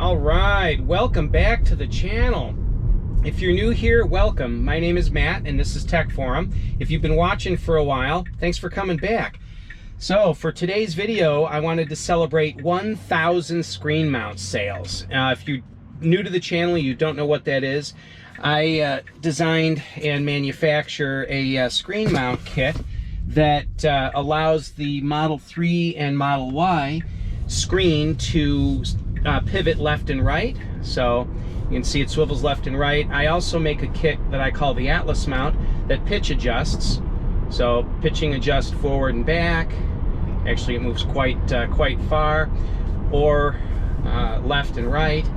All right, welcome back to the channel. If you're new here, welcome. My name is Matt and this is Tech Forum. If you've been watching for a while, thanks for coming back. So for today's video, I wanted to celebrate 1,000 screen mount sales. If you're new to the channel, you don't know what that is, I designed and manufacture a screen mount kit that allows the Model 3 and Model Y screen to pivot left and right. So you can see it swivels left and right. I also make a kit that I call the Atlas mount that pitch adjusts. So pitching adjust forward and back. Actually, it moves quite far, or left and right.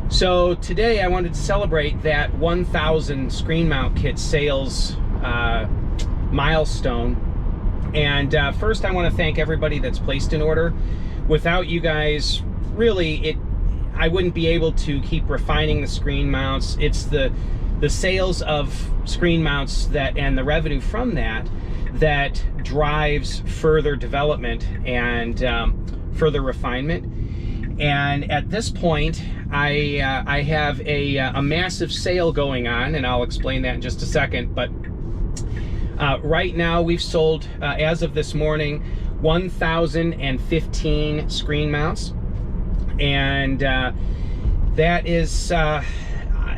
So today I wanted to celebrate that 1,000 screen mount kit sales milestone. And first I want to thank everybody that's placed an order. Without you guys, really, I wouldn't be able to keep refining the screen mounts. It's the sales of screen mounts and the revenue from that drives further development and further refinement. And at this point, I have a massive sale going on, and I'll explain that in just a second. But right now, we've sold, as of this morning, 1,015 screen mounts, and that is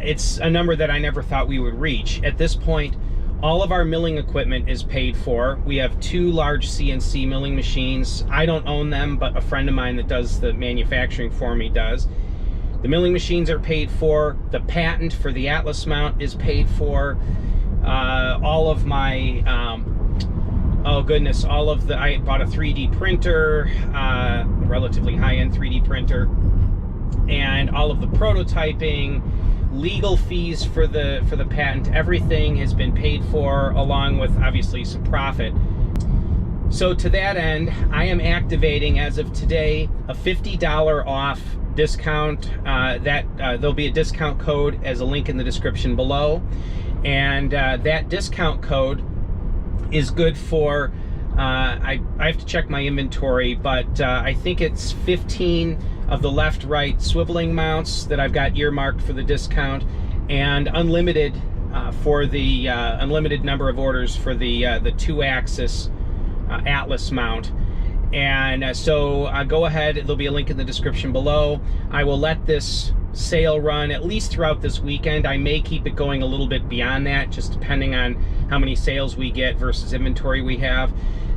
it's a number that I never thought we would reach. At this point, all of our milling equipment is paid for. We have 2 large CNC milling machines. I don't own them, but a friend of mine that does the manufacturing for me does. The milling machines are paid for. The patent for the Atlas mount is paid for. All of my oh goodness, I bought a 3D printer, relatively high-end 3D printer, and all of the prototyping, legal fees for the patent, everything has been paid for, along with obviously some profit. So to that end, I am activating, as of today, a $50 off discount. There'll be a discount code as a link in the description below, and that discount code is good for, I have to check my inventory, but I think it's 15 of the left-right swiveling mounts that I've got earmarked for the discount, and unlimited for the unlimited number of orders for the 2-axis Atlas mount. And so go ahead, there'll be a link in the description below. I will let this sale run at least throughout this weekend. I may keep it going a little bit beyond that, just depending on how many sales we get versus inventory we have.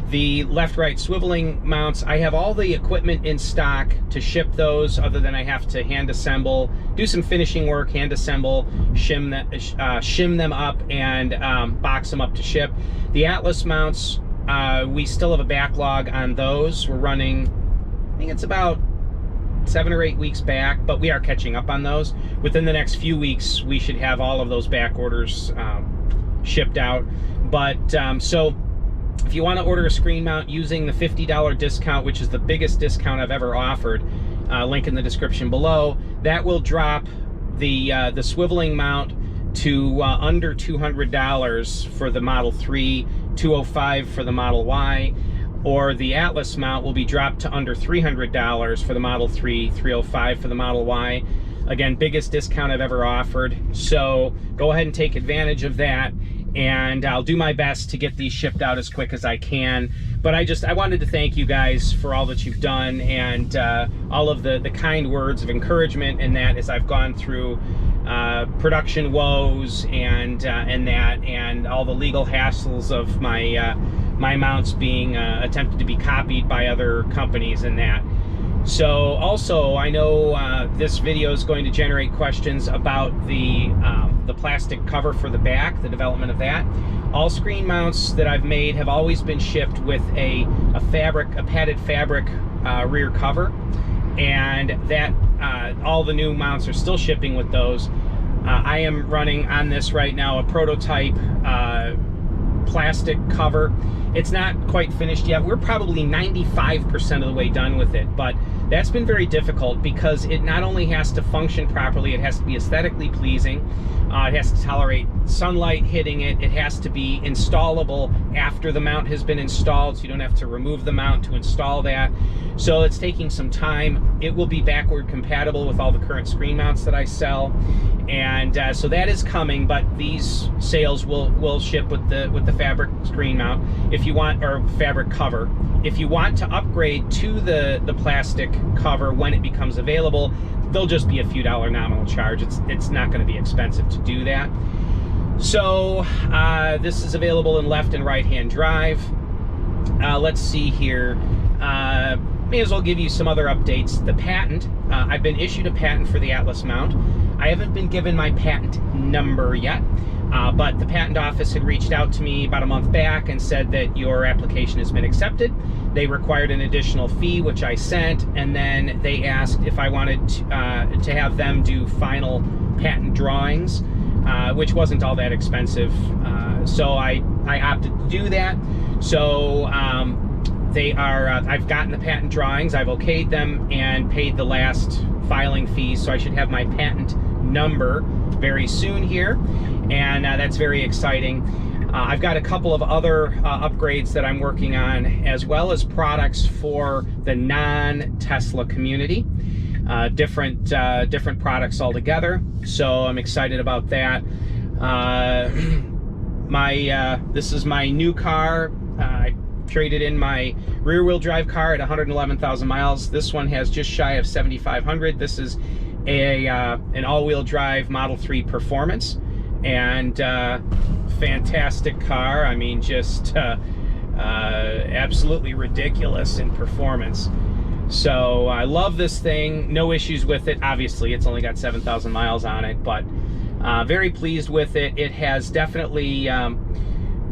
The left-right swiveling mounts, I have all the equipment in stock to ship those, other than I have to hand assemble, do some finishing work, hand assemble, shim them up, and box them up to ship. The Atlas mounts, we still have a backlog on those. We're running, I think it's about 7 or 8 weeks back, but we are catching up on those. Within the next few weeks, we should have all of those back orders shipped out. But so if you want to order a screen mount using the $50 discount, which is the biggest discount I've ever offered, link in the description below, that will drop the swiveling mount to under $200 for the Model 3, $205 for the Model Y, or the Atlas mount will be dropped to under $300 for the Model 3, $305 for the Model Y. Again, biggest discount I've ever offered. So go ahead and take advantage of that, and I'll do my best to get these shipped out as quick as I can. But I wanted to thank you guys for all that you've done, and all of the kind words of encouragement in that, as I've gone through production woes and all the legal hassles of my my mounts being attempted to be copied by other companies and that. So also, I know this video is going to generate questions about the plastic cover for the back, the development of that. All screen mounts that I've made have always been shipped with a padded fabric rear cover, and that all the new mounts are still shipping with those. I am running on this right now a prototype plastic cover. It's not quite finished yet. We're probably 95% of the way done with it, but that's been very difficult because it not only has to function properly, it has to be aesthetically pleasing, it has to tolerate sunlight hitting it. It has to be installable after the mount has been installed, so you don't have to remove the mount to install that. So it's taking some time. It will be backward compatible with all the current screen mounts that I sell, and so that is coming. But these sales will ship with the fabric screen mount if you want, or fabric cover. If you want to upgrade to the plastic cover when it becomes available, there'll just be a few dollar nominal charge. It's not going to be expensive to do that. So this is available in left and right hand drive. Let's see here. May as well give you some other updates. The patent, I've been issued a patent for the Atlas mount. I haven't been given my patent number yet, but the patent office had reached out to me about a month back and said that your application has been accepted. They required an additional fee, which I sent, and then they asked if I wanted to have them do final patent drawings, which wasn't all that expensive. So I opted to do that. So they are, I've gotten the patent drawings, I've okayed them and paid the last filing fees, so I should have my patent number very soon here, and that's very exciting. I've got a couple of other upgrades that I'm working on, as well as products for the non-Tesla community. Different products altogether, so I'm excited about that. This is my new car. I traded in my rear-wheel drive car at 111,000 miles. This one has just shy of 7,500. This is an all-wheel drive Model 3 Performance, and fantastic car. I mean, just absolutely ridiculous in performance. So I love this thing. No issues with it. Obviously, it's only got 7,000 miles on it, but very pleased with it. It has definitely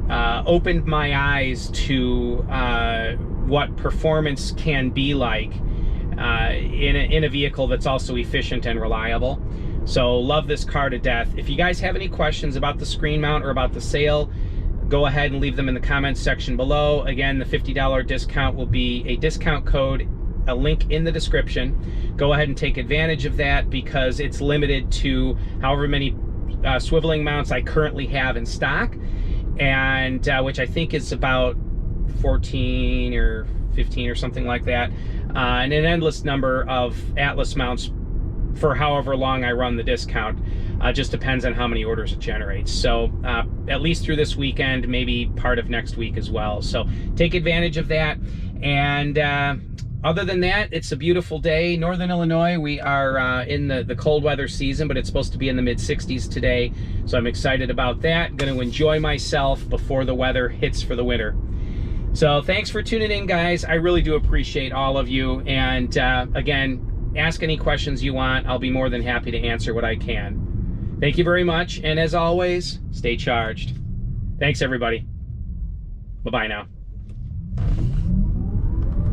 opened my eyes to what performance can be like in a vehicle that's also efficient and reliable. So love this car to death. If you guys have any questions about the screen mount or about the sale, go ahead and leave them in the comments section below. Again, the $50 discount will be a discount code, a link in the description. Go ahead and take advantage of that, because it's limited to however many swiveling mounts I currently have in stock, and which I think is about 14 or 15 or something like that, and an endless number of Atlas mounts for however long I run the discount. Just depends on how many orders it generates. So at least through this weekend, maybe part of next week as well. So take advantage of that. And other than that, it's a beautiful day. Northern Illinois, we are in the cold weather season, but it's supposed to be in the mid-60s today. So I'm excited about that. Going to enjoy myself before the weather hits for the winter. So thanks for tuning in, guys. I really do appreciate all of you. And again, ask any questions you want. I'll be more than happy to answer what I can. Thank you very much. And as always, stay charged. Thanks, everybody. Bye-bye now.